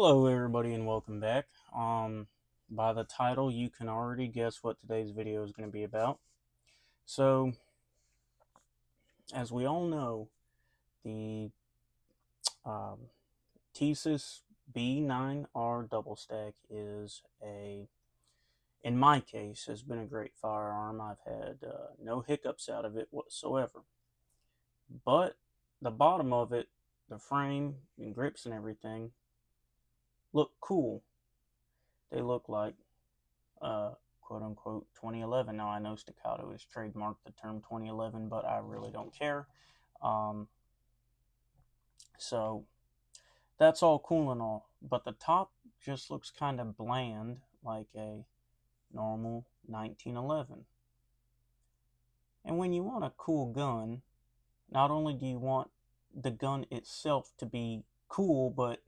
Hello, everybody, and welcome back. By the title, you can already guess what today's video is going to be about. So, as we all know, the um, Thesis B9R double stack is in my case, has been a great firearm. I've had no hiccups out of it whatsoever. But the bottom of it, the frame and grips and everything, look cool. They look like quote unquote 2011. Now, I know Staccato has trademarked the term 2011, but I really don't care. Um, so that's all cool and all, but the top just looks kind of bland, like a normal 1911. And when you want a cool gun, not only do you want the gun itself to be cool, but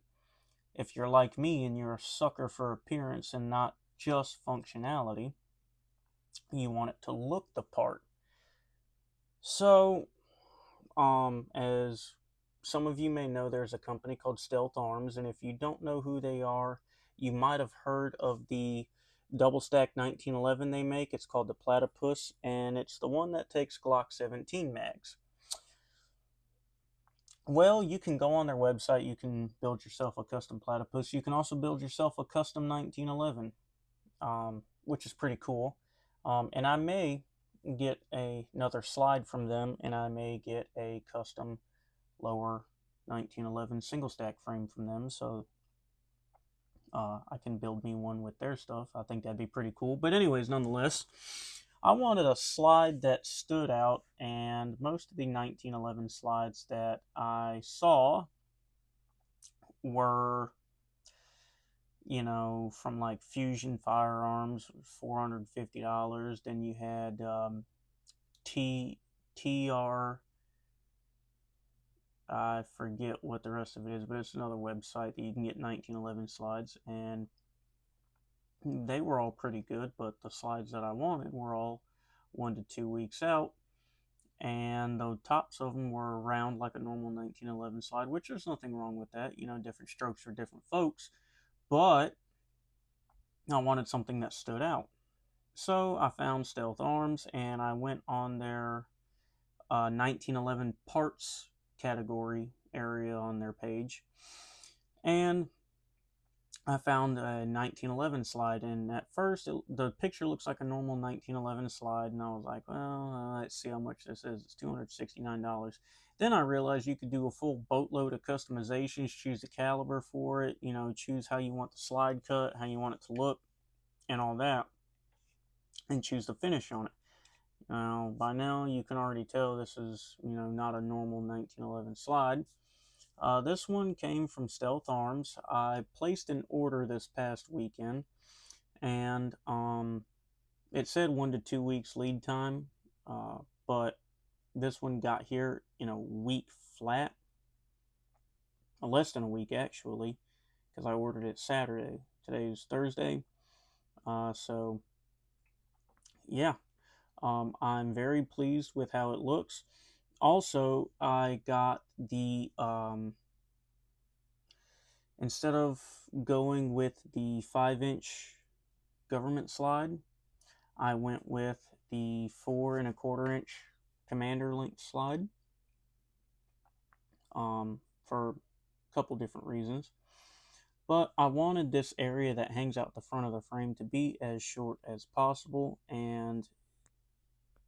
if you're like me and you're a sucker for appearance and not just functionality, you want it to look the part. So, as some of you may know, there's a company called Stealth Arms, and if you don't know who they are, you might have heard of the double stack 1911 they make. It's called the Platypus, and it's the one that takes Glock 17 mags. Well, you can go on their website, you can build yourself a custom Platypus. You can also build yourself a custom 1911, which is pretty cool. And I may get another slide from them, and I may get a custom lower 1911 single stack frame from them, so I can build me one with their stuff. I think that'd be pretty cool. But anyways, nonetheless, I wanted a slide that stood out, and most of the 1911 slides that I saw were, from like Fusion Firearms, $450. Then you had T TR, I forget what the rest of it is, but it's another website that you can get 1911 slides, and they were all pretty good, but the slides that I wanted were all 1 to 2 weeks out, and the tops of them were round like a normal 1911 slide, which there's nothing wrong with that. Different strokes for different folks, but I wanted something that stood out. So I found Stealth Arms, and I went on their 1911 parts category area on their page, and I found a 1911 slide, and at first the picture looks like a normal 1911 slide, and I was like, well, let's see how much this is. It's $269. Then I realized you could do a full boatload of customizations, choose the caliber for it, choose how you want the slide cut, how you want it to look, and all that, and choose the finish on it. Now, by now, you can already tell this is, not a normal 1911 slide. This one came from Stealth Arms. I placed an order this past weekend, and it said 1 to 2 weeks lead time, but this one got here in a week flat, less than a week actually, because I ordered it Saturday. Today's Thursday, so yeah, I'm very pleased with how it looks. Also, I got the instead of going with the 5-inch government slide, I went with the 4 1/4 inch commander length slide, for a couple different reasons. But I wanted this area that hangs out the front of the frame to be as short as possible, and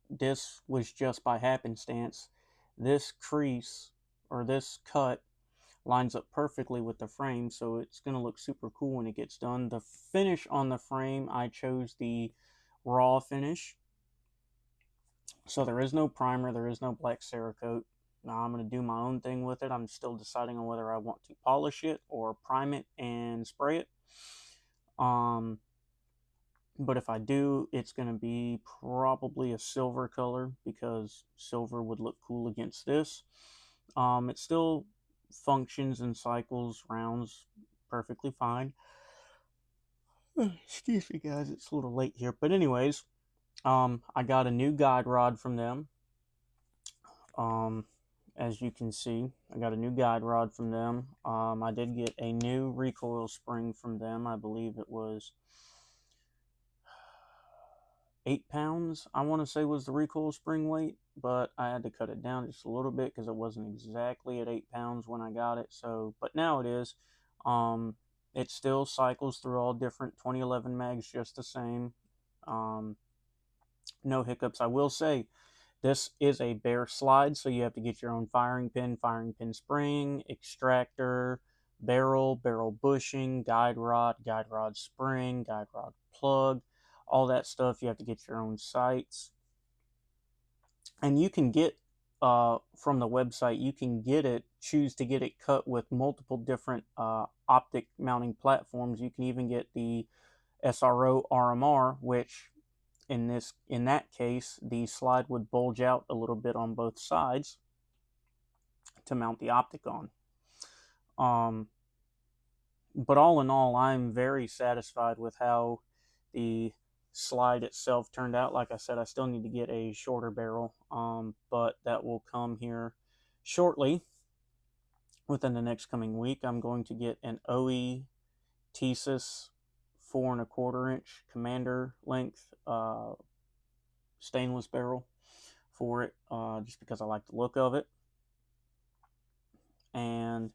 this was just by happenstance. This crease, or this cut, lines up perfectly with the frame, so it's going to look super cool when it gets done. The finish on the frame, I chose the raw finish, so there is no primer, there is no black Cerakote. Now I'm going to do my own thing with it. I'm still deciding on whether I want to polish it or prime it and spray it. But if I do, it's going to be probably a silver color, because silver would look cool against this. It still functions and cycles rounds perfectly fine. Excuse me, guys, it's a little late here. But anyways, I got a new guide rod from them. as you can see, I got a new guide rod from them. I did get a new recoil spring from them. I believe it was 8 pounds, I want to say, was the recoil spring weight, but I had to cut it down just a little bit because it wasn't exactly at 8 pounds when I got it. So, but now it is. Um, it still cycles through all different 2011 mags just the same. No hiccups. I will say, this is a bare slide, so you have to get your own firing pin spring, extractor, barrel bushing, guide rod spring, guide rod plug, all that stuff. You have to get your own sights. And you can get, from the website, you can choose to get it cut with multiple different optic mounting platforms. You can even get the SRO RMR, which in that case, the slide would bulge out a little bit on both sides to mount the optic on. But all in all, I'm very satisfied with how the slide itself turned out. Like I said, I still need to get a shorter barrel, but that will come here shortly. Within the next coming week, I'm going to get an OE Thesis 4 1/4 inch commander length stainless barrel for it, just because I like the look of it. And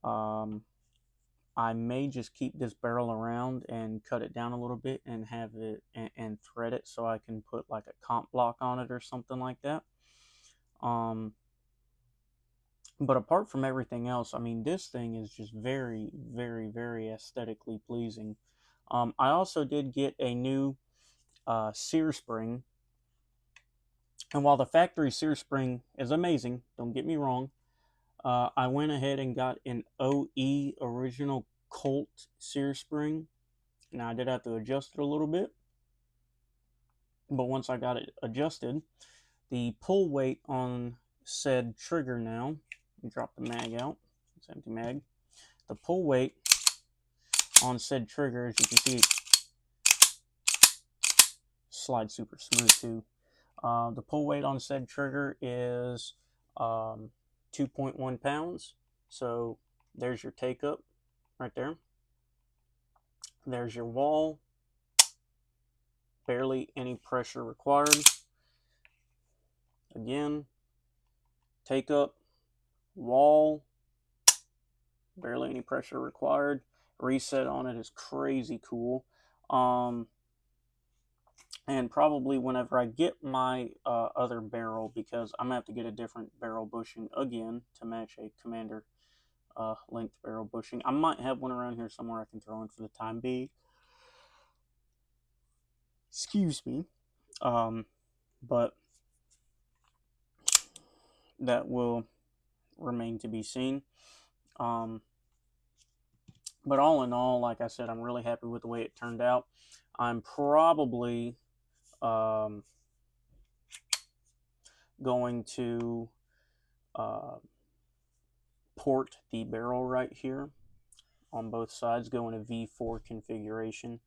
I may just keep this barrel around and cut it down a little bit and have it and thread it so I can put like a comp block on it or something like that. But apart from everything else, I mean, this thing is just very, very, very aesthetically pleasing. I also did get a new sear spring. And while the factory sear spring is amazing, don't get me wrong, I went ahead and got an OE original Colt sear spring. Now, I did have to adjust it a little bit, but once I got it adjusted, the pull weight on said trigger now, drop the mag out, it's empty mag. The pull weight on said trigger, as you can see, slides super smooth too. The pull weight on said trigger is 2.1 pounds. So there's your take up right there. There's your wall. Barely any pressure required. Again, take up, wall, barely any pressure required. Reset on it is crazy cool. And probably whenever I get my other barrel, because I'm going to have to get a different barrel bushing again to match a commander length barrel bushing. I might have one around here somewhere I can throw in for the time being. Excuse me. But that will remain to be seen. But all in all, like I said, I'm really happy with the way it turned out. I'm probably going to port the barrel right here on both sides, go in a V4 configuration.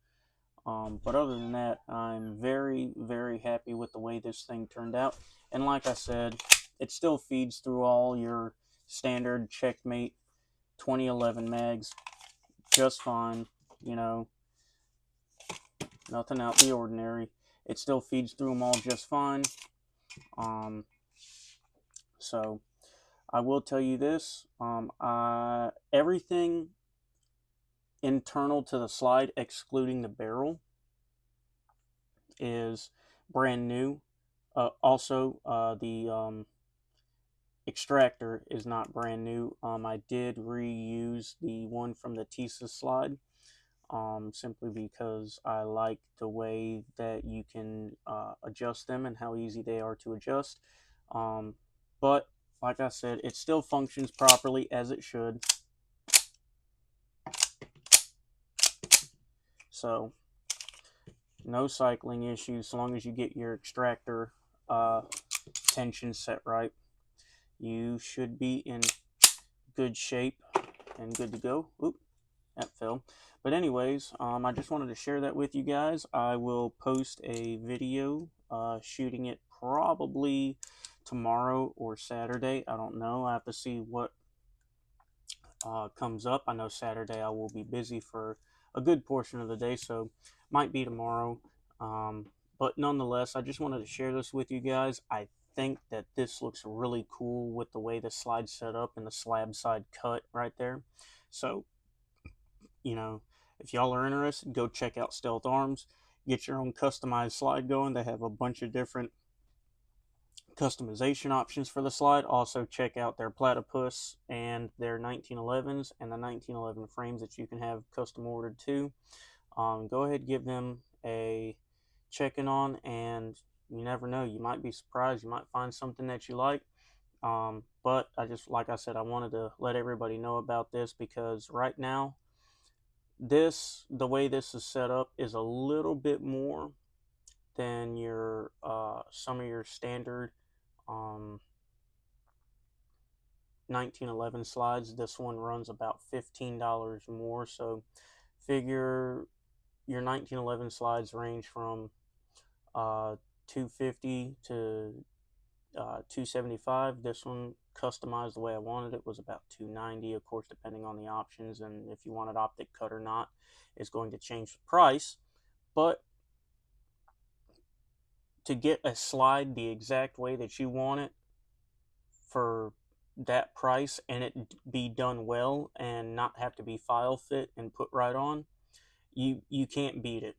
But other than that, I'm very, very happy with the way this thing turned out. And like I said, it still feeds through all your standard Checkmate 2011 mags just fine. You know, nothing out the ordinary. It still feeds through them all just fine. So I will tell you this, everything internal to the slide, excluding the barrel, is brand new. Also, the extractor is not brand new. I did reuse the one from the Thesis slide, simply because I like the way that you can adjust them and how easy they are to adjust. But like I said, it still functions properly as it should. So no cycling issues so long as you get your extractor tension set right. You should be in good shape and good to go. Oop, that fell. But anyways, I just wanted to share that with you guys. I will post a video shooting it probably tomorrow or Saturday. I don't know. I have to see what comes up. I know Saturday I will be busy for a good portion of the day, so might be tomorrow. Um, but nonetheless, I just wanted to share this with you guys. I think that this looks really cool with the way the slide's set up and the slab side cut right there. So, you know, if y'all are interested, go check out Stealth Arms. Get your own customized slide going. They have a bunch of different customization options for the slide. Also, check out their platypus and their 1911s and the 1911 frames that you can have custom ordered too. Go ahead, give them a check-in on, and you never know, you might be surprised. You might find something that you like. But I just, like I said, I wanted to let everybody know about this because right now, the way this is set up is a little bit more than your some of your standard um, 1911 slides. This one runs about $15 more. So figure your 1911 slides range from 250 to 275. This one, customized the way I wanted it, was about 290. Of course, depending on the options and if you wanted optic cut or not, is going to change the price. But to get a slide the exact way that you want it for that price and it be done well and not have to be file fit and put right on, you can't beat it.